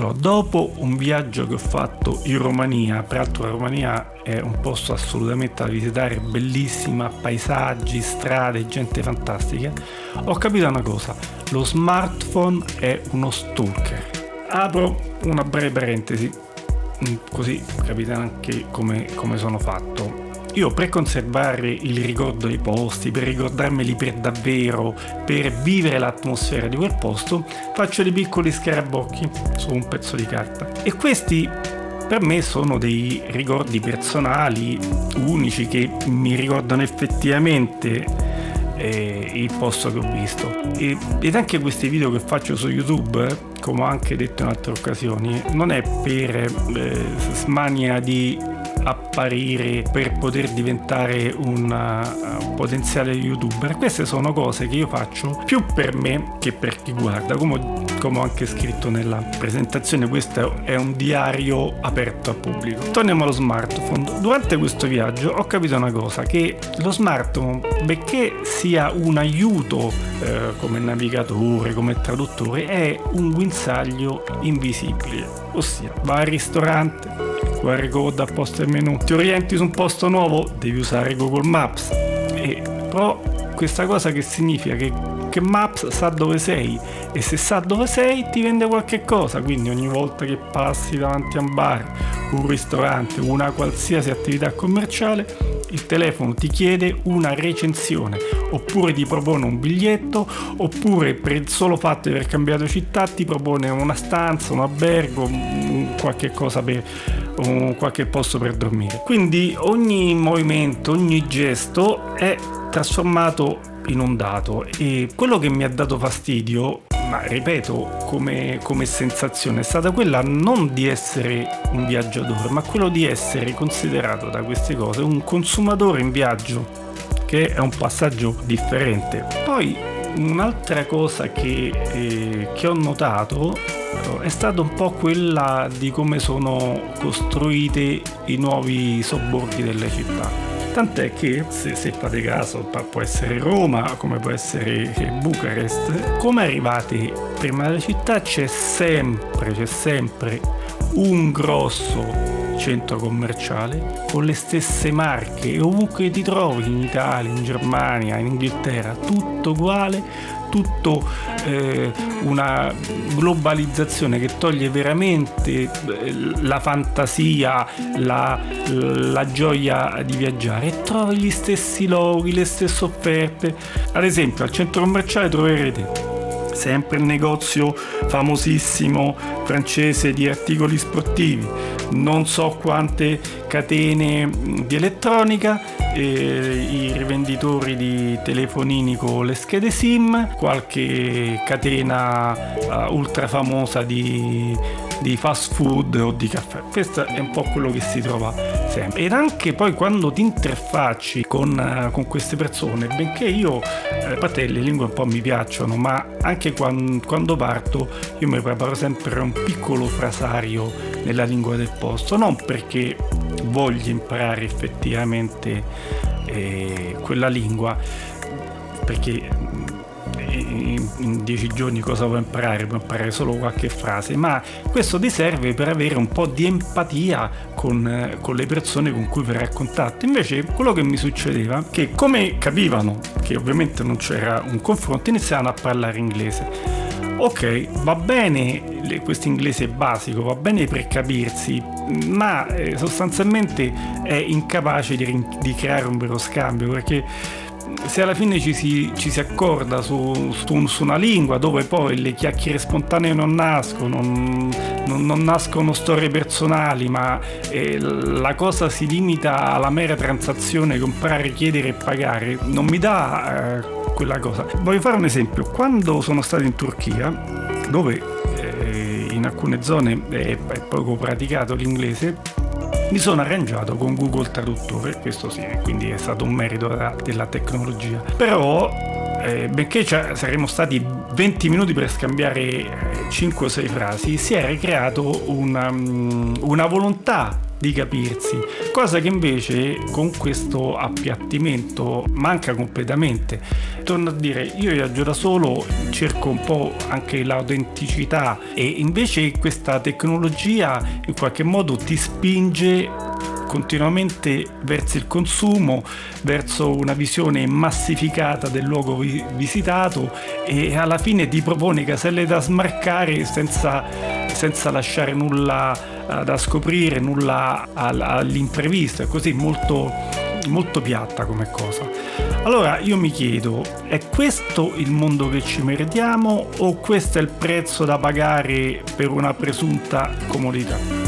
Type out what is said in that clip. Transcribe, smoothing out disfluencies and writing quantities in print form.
Allora, dopo un viaggio che ho fatto in Romania, peraltro la Romania è un posto assolutamente da visitare, bellissima, paesaggi, strade, gente fantastica, ho capito una cosa: lo smartphone è uno stalker. Apro una breve parentesi, così capite anche come sono fatto. Io, per conservare il ricordo dei posti, per ricordarmeli per davvero, per vivere l'atmosfera di quel posto, faccio dei piccoli scarabocchi su un pezzo di carta. E questi per me sono dei ricordi personali, unici, che mi ricordano effettivamente il posto che ho visto. Ed anche questi video che faccio su YouTube, come ho anche detto in altre occasioni, non è per smania di apparire, per poter diventare un potenziale youtuber. Queste sono cose che io faccio più per me che per chi guarda. Come ho anche scritto nella presentazione, questo è un diario aperto al pubblico. Torniamo allo smartphone. Durante questo viaggio ho capito una cosa: che lo smartphone, benché sia un aiuto come navigatore, come traduttore, è un guinzaglio invisibile. Ossia, vai al ristorante, QR code a posto del menu, ti orienti su un posto nuovo, devi usare Google Maps. Però questa cosa che significa? Che Maps sa dove sei, e se sa dove sei ti vende qualche cosa. Quindi ogni volta che passi davanti a un bar, un ristorante, una qualsiasi attività commerciale, il telefono ti chiede una recensione, oppure ti propone un biglietto, oppure per il solo fatto di aver cambiato città ti propone una stanza, un albergo, qualche cosa per qualche posto per dormire. Quindi ogni movimento, ogni gesto è trasformato in un dato. E quello che mi ha dato fastidio, ma ripeto, come sensazione, è stata quella non di essere un viaggiatore, ma quello di essere considerato da queste cose un consumatore in viaggio, che è un passaggio differente. Poi un'altra cosa che ho notato è stata un po' quella di come sono costruite i nuovi sobborghi delle città. Tant'è che, se fate caso, può essere Roma, come può essere Bucarest, come arrivate prima della città c'è sempre un grosso centro commerciale con le stesse marche, e ovunque ti trovi, in Italia, in Germania, in Inghilterra, tutto uguale, tutto una globalizzazione che toglie veramente la fantasia, la gioia di viaggiare, e trovi gli stessi loghi, le stesse offerte. Ad esempio, al centro commerciale troverete sempre il negozio famosissimo francese di articoli sportivi, non so quante catene di elettronica, i rivenditori di telefonini con le schede SIM, qualche catena ultra famosa di fast food o di caffè. Questo è un po' quello che si trova sempre. Ed anche poi quando ti interfacci con queste persone, benché io, a parte le lingue un po' mi piacciono, ma anche quando parto io mi preparo sempre un piccolo frasario nella lingua del posto, non perché voglio imparare effettivamente quella lingua, perché in 10 giorni cosa puoi imparare? Puoi imparare solo qualche frase, ma questo ti serve per avere un po' di empatia con le persone con cui verrai a contatto. Invece quello che mi succedeva, che come capivano che ovviamente non c'era un confronto, iniziavano a parlare inglese. Ok, va bene questo inglese basico, va bene per capirsi, ma sostanzialmente è incapace di creare un vero scambio, perché se alla fine ci si accorda su una lingua dove poi le chiacchiere spontanee non nascono storie personali, ma la cosa si limita alla mera transazione, comprare, chiedere e pagare, non mi dà quella cosa. Voglio fare un esempio. Quando sono stato in Turchia, dove in alcune zone è poco praticato l'inglese, mi sono arrangiato con Google Traduttore, questo sì, quindi è stato un merito della tecnologia. Però benché saremmo stati 20 minuti per scambiare 5 o 6 frasi, si è ricreato una volontà di capirsi, cosa che invece con questo appiattimento manca completamente. Torno a dire, io viaggio da solo, cerco un po' anche l'autenticità, e invece questa tecnologia in qualche modo ti spinge continuamente verso il consumo, verso una visione massificata del luogo visitato, e alla fine ti propone caselle da smarcare senza lasciare nulla da scoprire, nulla all'imprevisto. È così molto, molto piatta come cosa. Allora io mi chiedo, è questo il mondo che ci meritiamo, o questo è il prezzo da pagare per una presunta comodità?